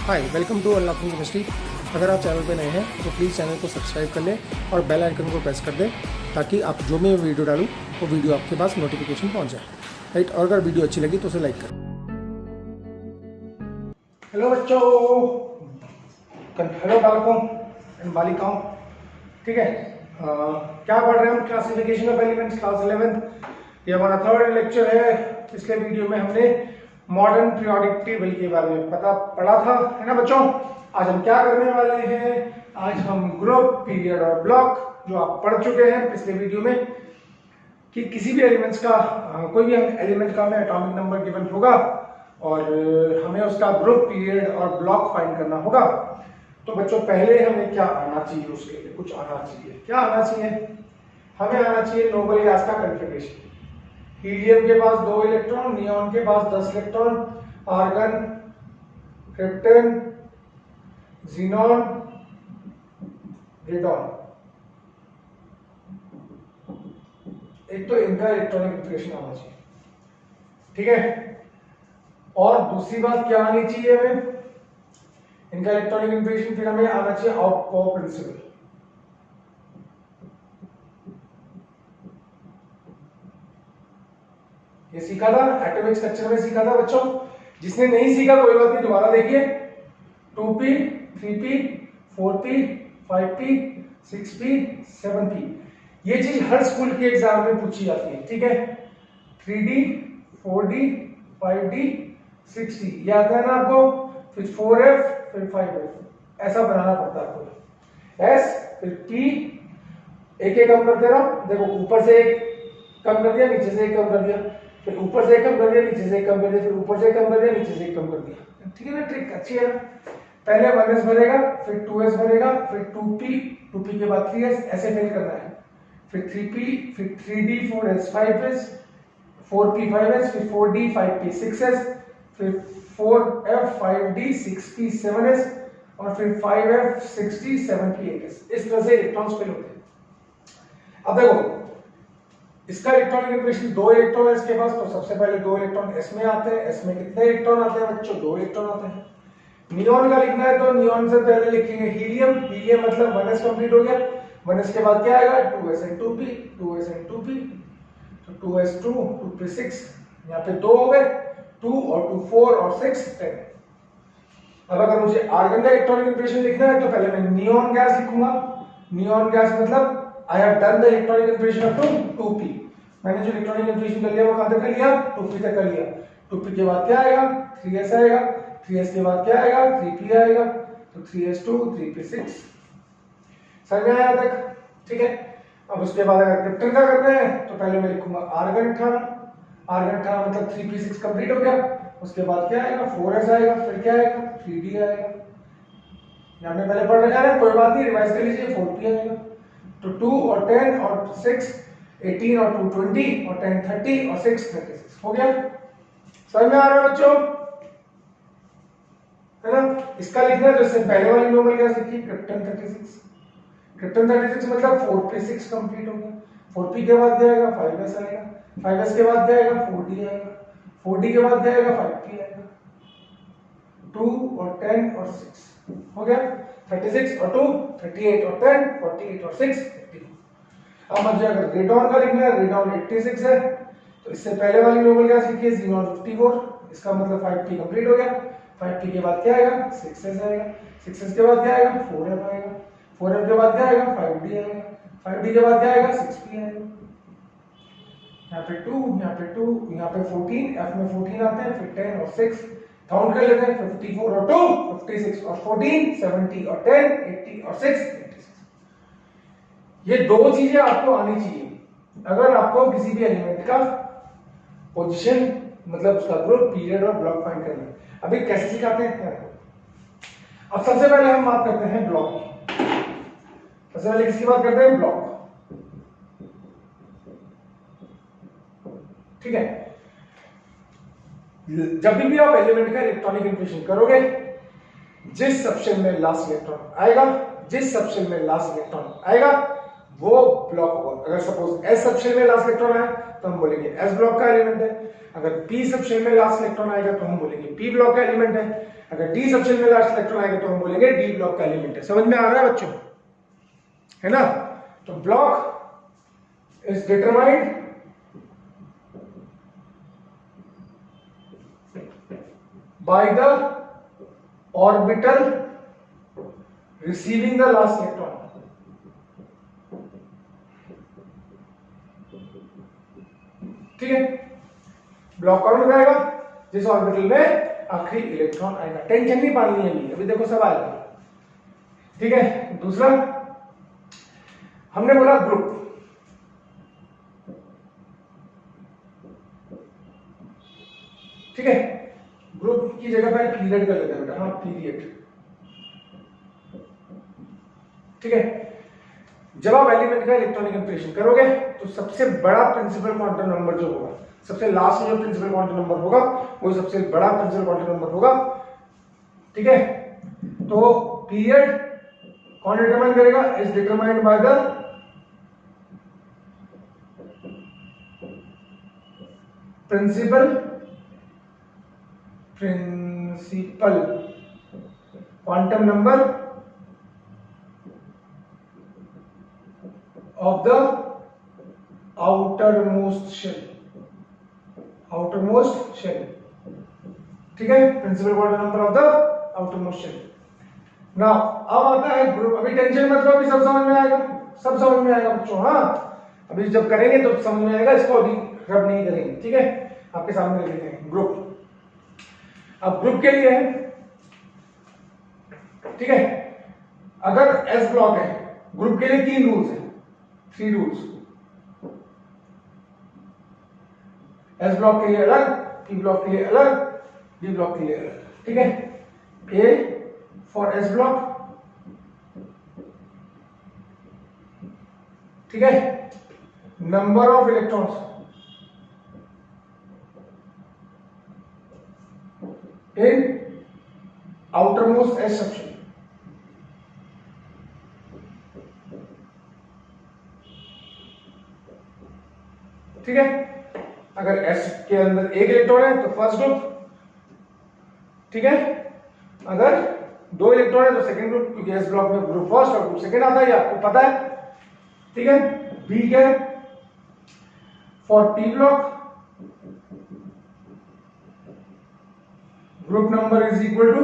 Hi welcome to unlocking chemistry. अगर आप channel पे नए हैं तो प्लीज़ चैनल को सब्सक्राइब कर लें और बेल आइकन को प्रेस कर दें ताकि आप जो मैं वीडियो डालूँ वो वीडियो आपके पास नोटिफिकेशन पहुंच जाए। राइट, और अगर वीडियो अच्छी लगी तो उसे लाइक करें। हेलो बच्चों, हेलो बालकों एंड बालिकाओं। ठीक है, क्या पढ़ रहे हैं हम? Classification of elements, class 11। ये हमारा थर्ड लेक्चर है। पिछले वीडियो में हमने मॉडर्न पीरियोडिक टेबल के बारे में पढ़ा था, है ना बच्चों। आज हम क्या करने वाले हैं? आज हम ग्रुप, पीरियड और ब्लॉक, जो आप पढ़ चुके हैं पिछले वीडियो में, कि किसी भी एलिमेंट्स का कोई भी एलिमेंट का हमें एटॉमिक नंबर गिवन होगा और हमें उसका ग्रुप, पीरियड और ब्लॉक फाइंड करना होगा। तो बच्चों पहले हमें क्या आना चाहिए? उसके लिए कुछ आना चाहिए। क्या आना चाहिए? हमें आना चाहिए नोबल गैस का कॉन्फ़िगरेशन। हीलियम के पास 2 इलेक्ट्रॉन, नियॉन के पास 10 electron, argon, krypton, xenon, radon. एक तो इनका इलेक्ट्रॉनिक कॉन्फ़िगरेशन आना चाहिए, ठीक है। और दूसरी बात क्या आनी चाहिए हमें? इनका इलेक्ट्रॉनिक कॉन्फ़िगरेशन फिर हमें आना चाहिए आउटपॉ प्रिंसिपल। ये सीखा था, एटॉमिक स्ट्रक्चर में सीखा था बच्चों। जिसने नहीं सीखा कोई बात नहीं, दोबारा देखिए। 2p, 3p, 4p, 5p, 6p, 7p। ये चीज हर स्कूल के एग्जाम में पूछी जाती है, ठीक है। 3d, 4d, 5d, 6d ये आता है ना आपको। फिर 4f, फिर 5f, ऐसा बनाना पड़ता है आपको। s, फिर p, एक एक कम करते रहो। देखो ऊपर से एक कम कर दिया, नीचे से एक कम कर दिया, फिर ऊपर से कम कर दिया, नीचे से कम कर दिया, फिर ऊपर से कम कर दिया, नीचे से कम कर दिया। ठीक है ना, ट्रिक अच्छी है। पहले 1s बनेगा, फिर 2s बनेगा, फिर 2p के बाद 3s, ऐसे फिल करना है। फिर 3p, फिर 3d, 4s, 5s, 4p, 5s, फिर 4d, 5p, 6s, फिर 4f, 5d, 6p, 7s, और फिर 5f, 6d, 7p, 8s। इस तरह से इलेक्ट्रॉन्स फिल होते हैं। अब देखो इसका इलेक्ट्रॉनिक कॉन्फ़िगरेशन 2 इलेक्ट्रॉन है इसके पास, तो सबसे पहले 2 इलेक्ट्रॉन s में आते हैं। s में कितने इलेक्ट्रॉन आते हैं बच्चों? 2 इलेक्ट्रॉन आते हैं। नियॉन का लिखना है तो नियॉन से पहले लिखेंगे हीलियम। हीलियम मतलब 1s कंप्लीट हो गया। 1s के बाद क्या आएगा? 2s and 2p, 2s and 2p, तो 2s 2, 2p 6, यहाँ पे 2 हो गए, 2 और 2 4 और 6 10। अब अगर मुझे आर्गन का इलेक्ट्रॉनिक कॉन्फ़िगरेशन लिखना है तो पहले मैं नियॉन गैस लिखूंगा। नियॉन गैस मतलब I have done the electronic configuration up to 2p। मैंने जो इलेक्ट्रॉनिक कॉन्फ़िगरेशन कर लिया वो कहां तक कर लिया? 2p तक कर लिया। 2p के बाद क्या आएगा? 3s आएगा। 3s के बाद क्या आएगा? 3p आएगा, तो 3s2, 3p 6। समझ में आया तक? ठीक है। अब उसके बाद अगर क्रिप्टन का करना है तो पहले मैं लिखूंगा आर्गन 18। आर्गन 18 मतलब 3p 6 कंप्लीट हो गया। उसके बाद क्या आएगा? 4s आएगा, फिर क्या आएगा? 3d आएगा। यहाँ पे पहले पढ़ रखा है, कोई बात नहीं, रिवाइज कर लीजिए। 4p आएगा, तो 2 और 10 और 6 18 और 2 20 और 10 30 और 6 36 हो गया। समझ में आ रहा है बच्चों? है ना। इसका लिखना है तो इससे पहले वाली नोबल गैस लिखिए, क्रिप्टन 36। क्रिप्टन 36 मतलब 4p 6 कंप्लीट हो गया। 4p के बाद क्या आएगा? 5s आएगा। 5s के बाद क्या आएगा? 4d आएगा। 4d के बाद क्या आएगा? 5p आएगा। 2 और 10 और 6 हो गया। 36 और 2 38 और 10 48 और 6 52। अब मुझे अगर रेडॉन का लिखना है, रेडॉन 86 है, तो इससे पहले वाली नोबल गैस लिखिए ज़ीनॉन 54। इसका मतलब 5p कंप्लीट हो गया। 5p के बाद क्या आएगा? 6s आएगा। 6s के बाद क्या आएगा? 4f आएगा। 4f के बाद क्या आएगा? 5d आएगा। 5d के बाद क्या आएगा? 6p आएगा। यहाँ पे 2, यहाँ पे 2, यहाँ पे 14, f में 14 आते हैं, फिर 10 और 6 काउंट कर लेते हैं। 54 और 2 56 और 14 70 और 10 80 और 6 86। ये दो चीजें आपको आनी चाहिए अगर आपको किसी भी एलिमेंट का पोजीशन, मतलब उसका ग्रुप, पीरियड और ब्लॉक फाइंड करना है। अभी कैसे सिखाते हैं? अब सबसे पहले हम बात करते हैं ब्लॉक की। सबसे पहले किसकी बात करते हैं? ब्लॉक। ठीक है। जब भी आप एलिमेंट का इलेक्ट्रॉनिक कॉन्फ़िगरेशन करोगे, जिस सबशेल में लास्ट इलेक्ट्रॉन आएगा, जिस सबशेल में लास्ट इलेक्ट्रॉन आएगा वो ब्लॉक होगा। अगर सपोज एस सबशेल में लास्ट इलेक्ट्रॉन आए तो हम बोलेंगे एस ब्लॉक का एलिमेंट है। अगर पी सबशेल में लास्ट इलेक्ट्रॉन आएगा तो हम बोलेंगे पी ब्लॉक का एलिमेंट है। अगर डी सबशेल में लास्ट इलेक्ट्रॉन आएगा तो हम बोलेंगे डी ब्लॉक का एलिमेंट है। समझ में आ रहा है बच्चों, है ना? तो block is determined by the orbital receiving the last electron. ठीक है, ब्लॉक कौन बताएगा? जिस ऑर्बिटल में आखिरी इलेक्ट्रॉन आएगा। टेंशन नहीं पालनी है अभी देखो सब आएगा। ठीक है, दूसरा हमने बोला ग्रुप। ठीक है, ग्रुप की जगह पर पीरियड कर लेते हैं बेटा। हाँ, पीरियड। ठीक है, जब आप एलिमेंट का इलेक्ट्रॉनिक कंपैरिजन करोगे तो सबसे बड़ा प्रिंसिपल क्वांटम नंबर जो होगा, सबसे लास्ट में जो प्रिंसिपल क्वांटम नंबर होगा वो सबसे बड़ा प्रिंसिपल क्वांटम नंबर होगा। ठीक है, तो पीरियड कौन डिटरमाइन करेगा? Is determined by the principal quantum number of the outermost shell। ठीक है, principal quantum number of the outermost shell. Now अब आता है ग्रुप। अभी टेंशन मत लो, अभी सब समझ में आएगा, सब समझ में आएगा बच्चों। हाँ, अभी जब करेंगे तो समझ में आएगा, इसको अभी रब नहीं करेंगे। ठीक है, आपके सामने लिख देते हैं ग्रुप। अब ग्रुप के लिए है, ठीक है, अगर एस ब्लॉक है, ग्रुप के लिए 3 रूल्स है, 3 रूल्स। एस ब्लॉक के लिए अलग, पी ब्लॉक के लिए अलग, डी ब्लॉक के लिए अलग। ठीक है, ए फॉर एस ब्लॉक। ठीक है, number of electrons in outermost S subshell. ठीक है, अगर एस के अंदर एक इलेक्ट्रॉन है तो फर्स्ट ग्रुप। ठीक है, अगर 2 इलेक्ट्रॉन है तो सेकंड ग्रुप, क्योंकि एस ब्लॉक में ग्रुप फर्स्ट और ग्रुप सेकंड आता है, आपको पता है। ठीक है, बी क्या है? For P block group number is equal to,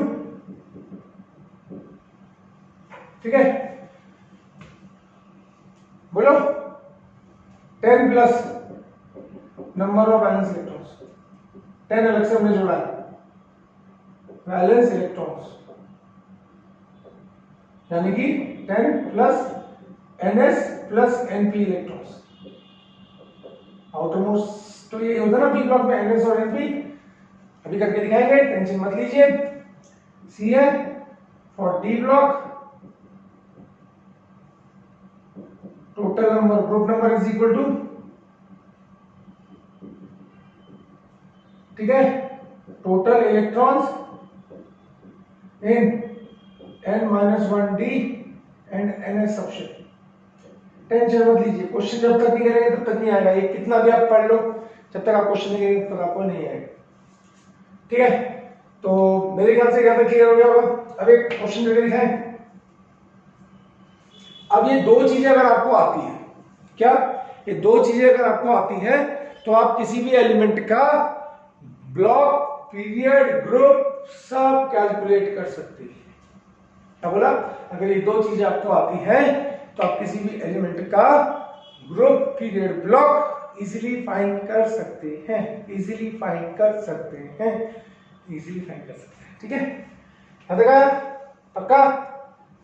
ठीक है, बोलो 10 plus number of valence electrons. 10 अलग से हमने जोड़ा है, वैलेंस इलेक्ट्रॉन्स, यानी कि 10 plus ns plus np electrons. Outermost तो ये होता है ना पी ब्लॉक में, ns और np। अभी करके दिखाएंगे, टेंशन मत लीजिए। सी है for D block, total number, group number is equal to, ठीक है, total electrons in n-1d and ns subshell. Tension मत लीजिए, क्वेश्चन जब तक नहीं करेंगे तब तक नहीं आएगा। ये कितना भी आप पढ़ लो, जब तक आप क्वेश्चन नहीं करेंगे तब तक आपको नहीं आएगा। ठीक है, तो मेरे ख्याल से यहाँ पे क्लियर हो गया होगा। अब एक क्वेश्चन करके दिखाएं। अब ये 2 चीजें अगर आपको आती है, क्या ये 2 चीजें अगर आपको आती है तो आप किसी भी एलिमेंट का ब्लॉक, पीरियड, ग्रुप सब कैलकुलेट कर सकते हैं। क्या बोला? अगर ये 2 चीजें आपको आती है तो आप किसी भी एलिमेंट का group, period, block easily find कर सकते हैं, इजीली फाइंड कर सकते हैं, इजीली फाइंड कर सकते हैं। ठीक है, याद रखा? पक्का?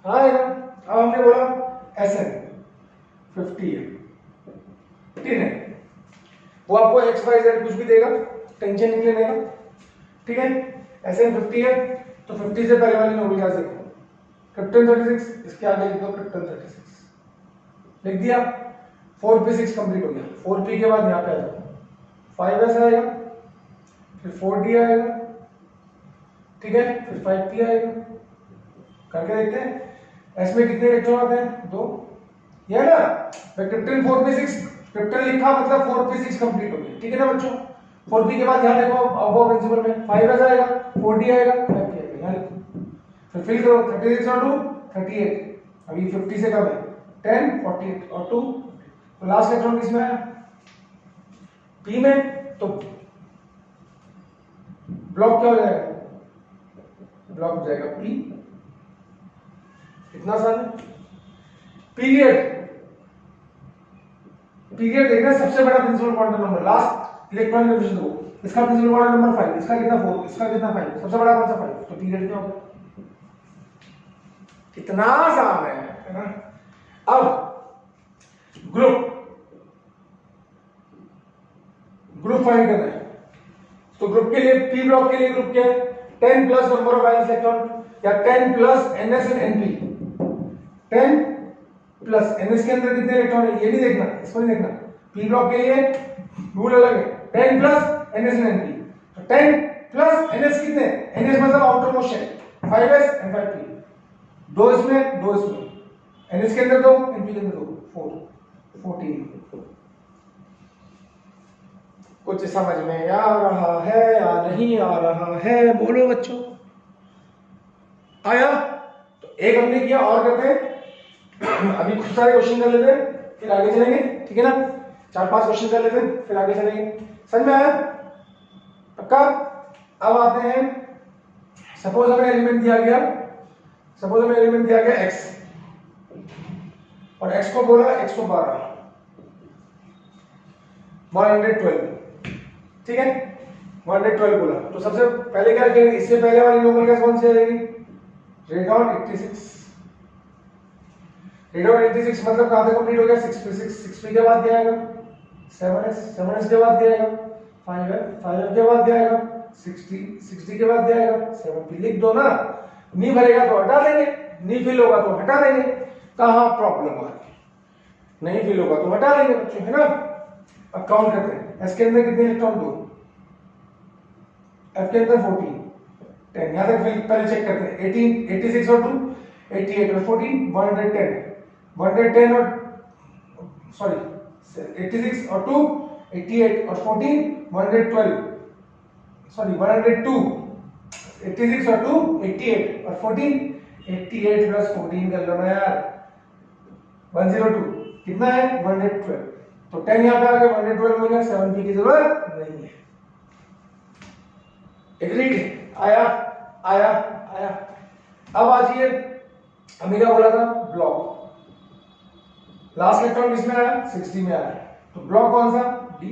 हाँ है ना? अब हमने बोला Sn 50 है, ठीक है, वो आपको x y z कुछ भी देगा, टेंशन नहीं लेने का। ठीक है, Sn 50 है तो 50 से पहले वाली नोबल गैस देखो, क्रिप्टन 36, इसके आगे लिख दो क्रिप्टन 36, लिख दिया। 4p6 कंप्लीट हो गया। 4p के बाद यहाँ पे आ जाओ, 5s आएगा, फिर 4d आएगा, ठीक है, फिर 5p आएगा। करके देखते हैं s में कितने इलेक्ट्रॉन आते हैं? 2, ये ना क्रिप्टन 4p6, क्रिप्टन लिखा मतलब 4p6 कंप्लीट हो गया। ठीक है ना बच्चों? 4p के बाद यहाँ देखो अबव प्रिंसिपल में 5s आएगा, 4d आएगा, 5p आएगा। यहाँ लिखो, फिर फिल करो 36 और 2 38, अभी 50 से कम है 10 48 और 2, तो लास्ट इलेक्ट्रॉन किसमें आया पी में, तो ब्लॉक क्या हो जाएगा, ब्लॉक हो जाएगा पी, इतना आसान है। पीरियड, पीरियड देखना सबसे बड़ा principal quantum number, last electron configuration दो, इसका प्रिंसिपल क्वांटम नंबर 5, इसका कितना 4, इसका कितना 5, सबसे बड़ा कौन सा 5, तो पीरियड क्या होगा, कितना आसान है ना। अब ग्रुप फाइंड करना है, तो ग्रुप के लिए पी ब्लॉक के लिए ग्रुप क्या है 10 plus number of valence electron या 10 plus NS and NP, 10 plus NS के अंदर कितने इलेक्ट्रॉन है ये नहीं देखना, इसको नहीं देखना, पी ब्लॉक के लिए रूल अलग है 10 प्लस एनएस एंड एनपी, तो 10 प्लस एनएस कितने, एनएस मतलब outermost shell 5s and 5p, दो इसमें दो इसमें, एनएस के अंदर दो एनपी के अंदर दो, 14, कुछ समझ में आ रहा है या नहीं आ रहा है, बोलो बच्चों, आया, तो एक हमने किया और करते हैं, अभी कुछ सारे क्वेश्चन कर लेते हैं फिर आगे चलेंगे, ठीक है ना, 4-5 क्वेश्चन कर लेते हैं फिर आगे चलेंगे, समझ में आया पक्का। अब आते हैं, सपोज हमें एलिमेंट दिया गया, सपोज हमें एलिमेंट दिया गया x और x को बोला 112 112, ठीक है 112 बोला, तो सबसे पहले क्या करेंगे, इससे पहले वाली नॉर्मल गैस कौन सी आ जाएगी, रेडॉन 86, रेडॉन 86 मतलब कहां तक कंप्लीट हो गया, 6p के बाद दिया आएगा 7s के बाद दिया आएगा 5f के बाद दिया आएगा 60 के बाद दिया आएगा 7p, लिख दो ना, नहीं भरेगा तो हटा देंगे, नहीं फिल होगा तो हटा देंगे, कहां प्रॉब्लम आ रही, नहीं फिल होगा तो हटा देंगे बच्चों, है ना। अब काउंट करते हैं, एस के अंदर कितने इलेक्ट्रॉन, 2, एफ के अंदर 14 10, यहां तक फिर पहले चेक करते हैं, 18 86 और 2 88 और 14 110 और सॉरी 86 और 2 88 और 14 112 सॉरी 102, 86 और 2 88 और 14 88 प्लस 14 कर लो ना यार 102, कितना है 112, तो 10 यहां पे आ गया 112 हो गया, 7p की जरूरत नहीं है, एग्रीड, आया आया आया। अब आ जाइए, हमने क्या बोला था, ब्लॉक, लास्ट इलेक्ट्रॉन किसमें आया 60 में आया, तो ब्लॉक कौन सा, डी,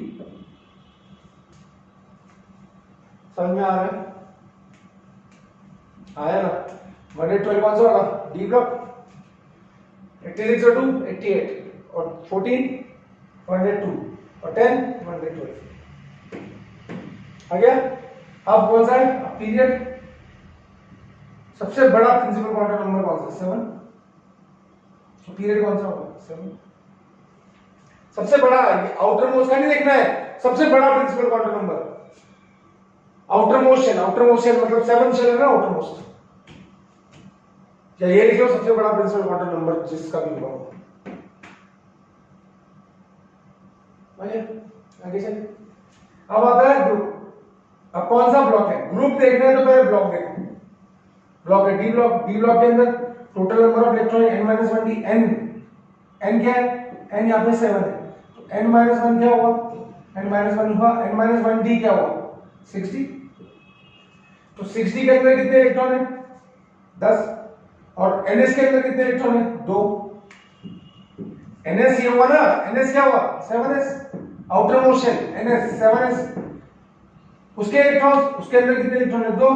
समझ में आ रहा है, आया ना, 112 कौन सा होगा, डी ब्लॉक, 86 और 2 88 और 14 102 और 10 112 आ गया। अब कौन सा है, पीरियड, सबसे बड़ा प्रिंसिपल क्वांटम नंबर कौन सा, 7, तो पीरियड कौन सा होगा 7, सबसे बड़ा, आउटर मोस्ट का नहीं देखना है, सबसे बड़ा principal quantum number, outermost shell मतलब 7 शेल है ना आउटर मोस्ट, या ये लिख लो सबसे बड़ा प्रिंसिपल क्वांटम नंबर जिसका भी होगा, आगे चलिए। अब आता है ग्रुप, अब कौन सा ब्लॉक है, ग्रुप देखना है तो पहले ब्लॉक देखो, ब्लॉक है डी ब्लॉक, डी ब्लॉक के अंदर total number of electron n-1d, n क्या है, n यहां पे 7 है, तो n-1 क्या हुआ, n-1 हुआ, n-1d क्या हुआ 60, तो 60 के अंदर कितने इलेक्ट्रॉन है 10, और ns के अंदर कितने इलेक्ट्रॉन है 2, ns ये हुआ ना, ns क्या हुआ 7s, outer most shell ns 7s, उसके इलेक्ट्रॉन, उसके अंदर कितने इलेक्ट्रॉन है 2,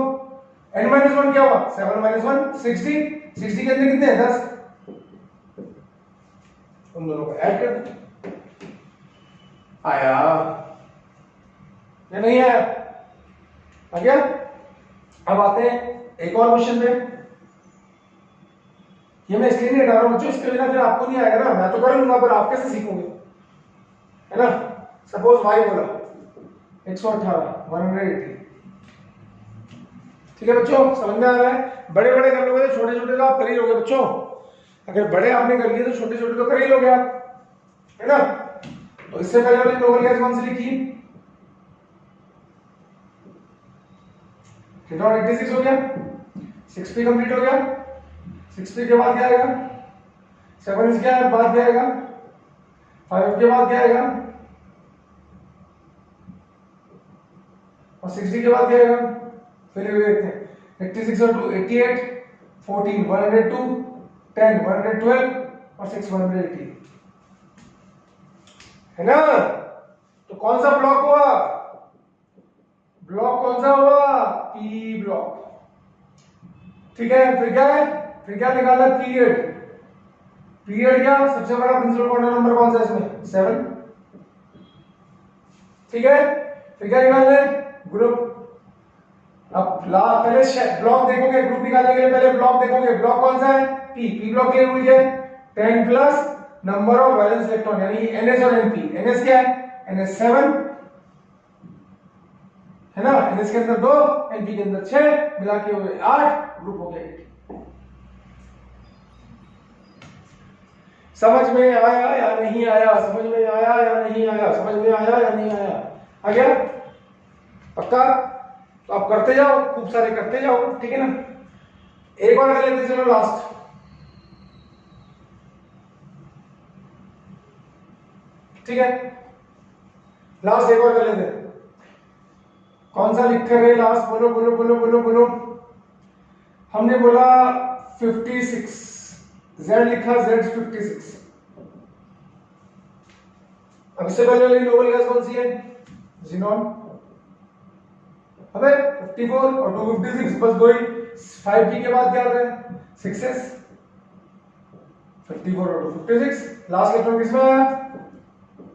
n-1 क्या हुआ 7 1 60 के अंदर कितने हैं 10, उन दोनों को ऐड कर दो, आया या नहीं आया, आ गया। अब आते हैं एक और क्वेश्चन पे, ये मैं इसलिए नहीं हटा रहा हूं बच्चों, इसके बिना फिर आपको नहीं आएगा ना, मैं तो कर लूंगा पर आप कैसे सीखोगे, है ना। सपोज y बोला 118 180, ठीक है बच्चों, समझ में आ रहा है, बड़े बड़े कर लोगे तो छोटे छोटे तो आप कर ही लोगे बच्चों, अगर बड़े आपने कर लिए तो छोटे छोटे तो कर ही लोगे आप, है ना। तो इससे पहले वाली नोबल गैस कौन सी लिखी, रेडॉन 86 हो गया, 6p कंप्लीट हो गया। 6p के बाद क्या आएगा, 7 इसके बाद क्या आएगा, 5 के बाद क्या आएगा, और 6d के बाद क्या आएगा। फिर देखते हैं 86 और 2 88, 14 102, 10 112 और 6 180 है ना। तो कौन सा ब्लॉक हुआ, ब्लॉक कौन सा हुआ, पी ब्लॉक। ठीक है, फिर क्या है, फिर क्या निकाला, पीरियड। पीरियड क्या, सबसे बड़ा प्रिंसिपल क्वांटम नंबर कौन सा है इसमें, 7। ठीक है, फिर क्या निकालना है, ग्रुप। अब पहले ब्लॉक देखोगे, ग्रुप निकालने के लिए पहले ब्लॉक देखोगे, ब्लॉक कौन सा है, पी। पी ब्लॉक के लिए रूल क्या है, 10 plus number of valence electron, यानी NS और NP। NS क्या है, NS 7 है ना, NS के अंदर 2, NP के अंदर 6, मिला के हो गए 8, ग्रुप हो गया 8। समझ में आया या नहीं आया, समझ में आया या नहीं आया, समझ में आया या नहीं आया, आ गया पक्का। तो आप करते जाओ, खूब सारे करते जाओ, ठीक है ना। एक और कर लेते, चलो लास्ट। ठीक है, लास्ट एक और कर लेते। कौन सा लिख कर लास्ट, बोलो बोलो बोलो बोलो बोलो। हमने बोला 56, Z लिखा, Z 56। अब इससे पहले वाली नोबल गैस कौन सी है, ज़ीनॉन। अबे 54 और 256 बस दो ही, 5p के बाद क्या आता है, 6s। 54 और 256, लास्ट इलेक्ट्रॉन किसमें आया,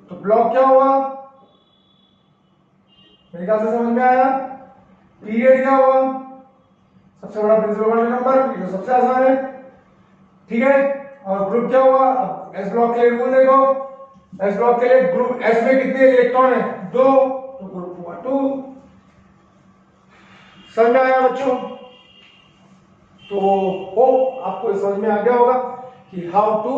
तो ब्लॉक क्या हुआ, मेरे ख्याल से समझ में आया। पीरियड क्या हुआ, सबसे बड़ा प्रिंसिपल क्वांटम नंबर, ये सबसे आसान है। ठीक है, और ग्रुप क्या हुआ, अब एस ब्लॉक के लिए रूल देखो। एस ब्लॉक के लिए ग्रुप एस में कितने इलेक्ट्रॉन है, 2, तो ग्रुप हुआ 2। समझ में आया बच्चों। तो हो आपको समझ में आ गया होगा कि how to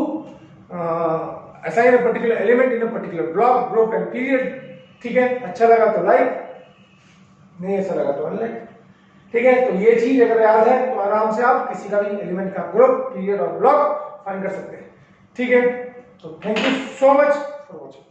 assign a particular element in a particular block, group and period। ठीक है, अच्छा लगा तो लाइक, नहीं अच्छा लगा तो अनलाइक। ठीक है, तो ये चीज अगर याद है तो आराम से आप किसी का भी एलिमेंट का ग्रुप, पीरियड और ब्लॉक फाइंड कर सकते हैं। ठीक है, तो thank you so much for watching.